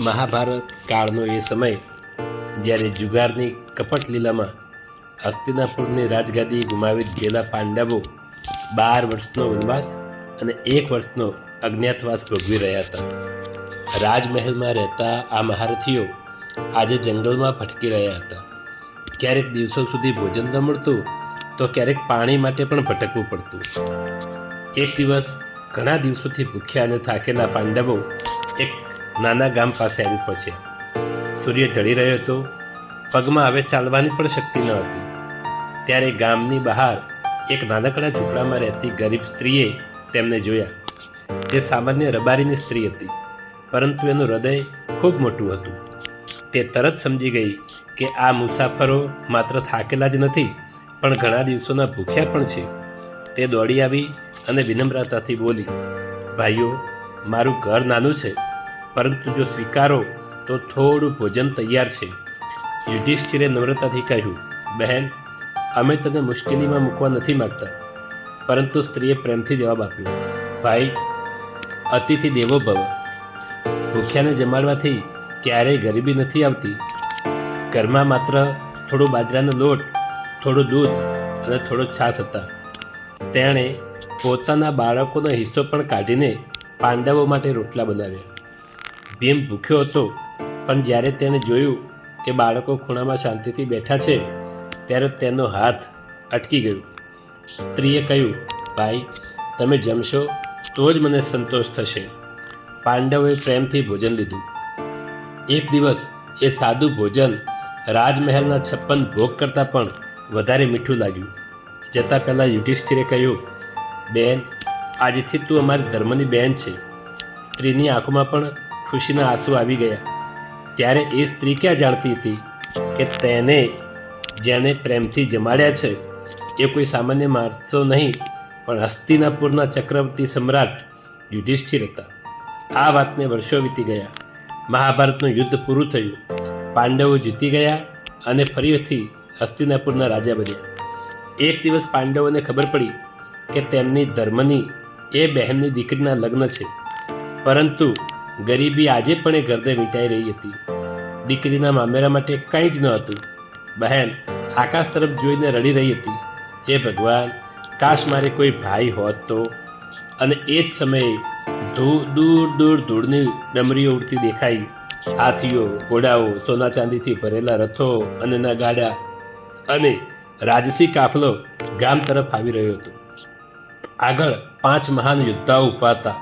મહાભારત કાળનો એ સમય જ્યારે જુગારની કપટ લીલામાં હસ્તિનાપુરની રાજગાદી ગુમાવી દીધેલા પાંડવો 12 વર્ષનો વનવાસ અને 1 વર્ષનો અજ્ઞાતવાસ ભોગવી રહ્યા હતા. રાજમહેલમાં રહેતા આ મહારથીઓ આજે જંગલમાં ભટકી રહ્યા હતા. ક્યારેક દિવસો સુધી ભોજન ન મળતું તો ક્યારેક પાણી માટે પણ ભટકવું પડતું. એક દિવસ ઘણા દિવસોથી ભૂખ્યા અને થાકેલા પાંડવો એક નાના ગામ પાસે આવી પહોંચ્યા. સૂર્ય ઢળી રહ્યો હતો. પગમાં હવે ચાલવાની પણ શક્તિ ન હતી. ત્યારે ગામની બહાર એક નાનકડા ઝૂંપડામાં રહેતી ગરીબ સ્ત્રીએ તેમને જોયા. તે સામાન્ય રબારીની સ્ત્રી હતી, પરંતુ એનું હૃદય ખૂબ મોટું હતું. તે તરત સમજી ગઈ કે આ મુસાફરો માત્ર થાકેલા જ નથી, પણ ઘણા દિવસોના ભૂખ્યા પણ છે. તે દોડી આવી અને વિનમ્રતાથી બોલી, ભાઈઓ, મારું ઘર નાનું છે, પરંતુ જો સ્વીકારો તો થોડું ભોજન તૈયાર છે. યુધિષ્ઠિરે નમ્રતાથી કહ્યું, બહેન, અમે તને મુશ્કેલીમાં મૂકવા નથી માગતા. પરંતુ સ્ત્રીએ પ્રેમથી જવાબ આપ્યો, ભાઈ, અતિથિ દેવો ભવ. ભૂખ્યાને જમાડવાથી ક્યારેય ગરીબી નથી આવતી. ઘરમાં માત્ર થોડો બાજરાનો લોટ, થોડું દૂધ અને થોડો છાશ હતા. તેણે પોતાના બાળકોનો હિસ્સો પણ કાઢીને પાંડવો માટે રોટલા બનાવ્યા. ભીમ ભૂખ્યો હતો, પણ જ્યારે તેણે જોયું કે બાળકો ખૂણામાં શાંતિથી બેઠા છે, ત્યારે તેનો હાથ અટકી ગયો. સ્ત્રીએ કહ્યું, ભાઈ, તમે જમશો તો જ મને સંતોષ થશે. પાંડવોએ પ્રેમથી ભોજન લીધું. એક દિવસ એ સાદું ભોજન રાજમહેલના 56 ભોગ કરતાં પણ વધારે મીઠું લાગ્યું. જતાં પહેલાં યુધિષ્ઠિરે કહ્યું, બેન, આજથી તું અમારી ધર્મની બહેન છે. સ્ત્રીની આંખોમાં પણ ખુશીના આંસુ આવી ગયા. ત્યારે એ સ્ત્રી ક્યાં જાણતી હતી કે તેને જેણે પ્રેમથી જમાડ્યા છે એ કોઈ સામાન્ય માણસો નહીં, પણ હસ્તિનાપુરના ચક્રવર્તી સમ્રાટ યુધિષ્ઠિર હતા. આ વાતને વર્ષો વીતી ગયા. મહાભારતનું યુદ્ધ પૂરું થયું. પાંડવો જીતી ગયા અને ફરીથી હસ્તિનાપુરના રાજા બન્યા. એક દિવસ પાંડવોને ખબર પડી કે તેમની ધર્મની એ બહેનની દીકરીના લગ્ન છે, પરંતુ ગરીબી આજે પણ એ ઘરને વીંટાઈ રહી હતી. દીકરીના મામેરા માટે કંઈ જ ન હતું. બહેન આકાશ તરફ જોઈને રડી રહી હતી, હે ભગવાન, કાશ મારે કોઈ ભાઈ હોત તો. અને એ જ સમયે દૂર દૂર ધૂળની ડમરીઓ ઉડતી દેખાઈ. હાથીઓ, ઘોડાઓ, સોના ચાંદીથી ભરેલા રથો અને ના ગાડા અને રાજસી કાફલો ગામ તરફ આવી રહ્યો હતો. આગળ 5 મહાન યોદ્ધાઓ ઊભા હતા.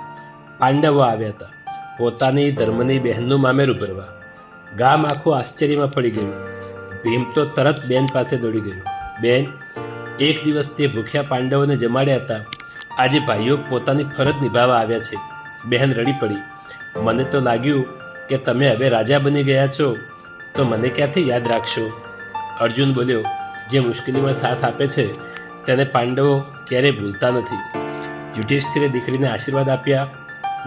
પાંડવો આવ્યા હતા પોતાની ધર્મની બહેનનું મામેરું ભરવા. ગામ આખું આશ્ચર્યમાં પડી ગયું. ભીમ તો તરત બેન પાસે દોડી ગયો. બેન, એક દિવસ તે ભૂખ્યા પાંડવોને જમાડ્યા હતા. આજે ભાઈઓ પોતાની ફરજ નિભાવવા આવ્યા છે. બહેન રડી પડી. મને તો લાગ્યું કે તમે હવે રાજા બની ગયા છો, તો મને ક્યાંથી યાદ રાખશો? અર્જુન બોલ્યો, જે મુશ્કેલીમાં સાથ આપે છે તેને પાંડવો ક્યારેય ભૂલતા નથી. યુધિષ્ઠિરે દીકરીને આશીર્વાદ આપ્યા.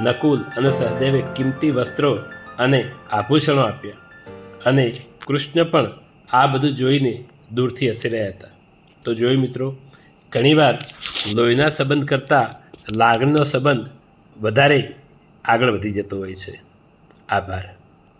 નકુલ અને સહદેવે કિંમતી વસ્ત્રો અને આભૂષણો આપ્યા. અને કૃષ્ણ પણ આ બધું જોઈને દૂરથી હસી રહ્યા હતા. તો જોયું મિત્રો, ઘણીવાર લોહીના સંબંધ કરતાં લાગણીનો સંબંધ વધારે આગળ વધી જતો હોય છે. આભાર.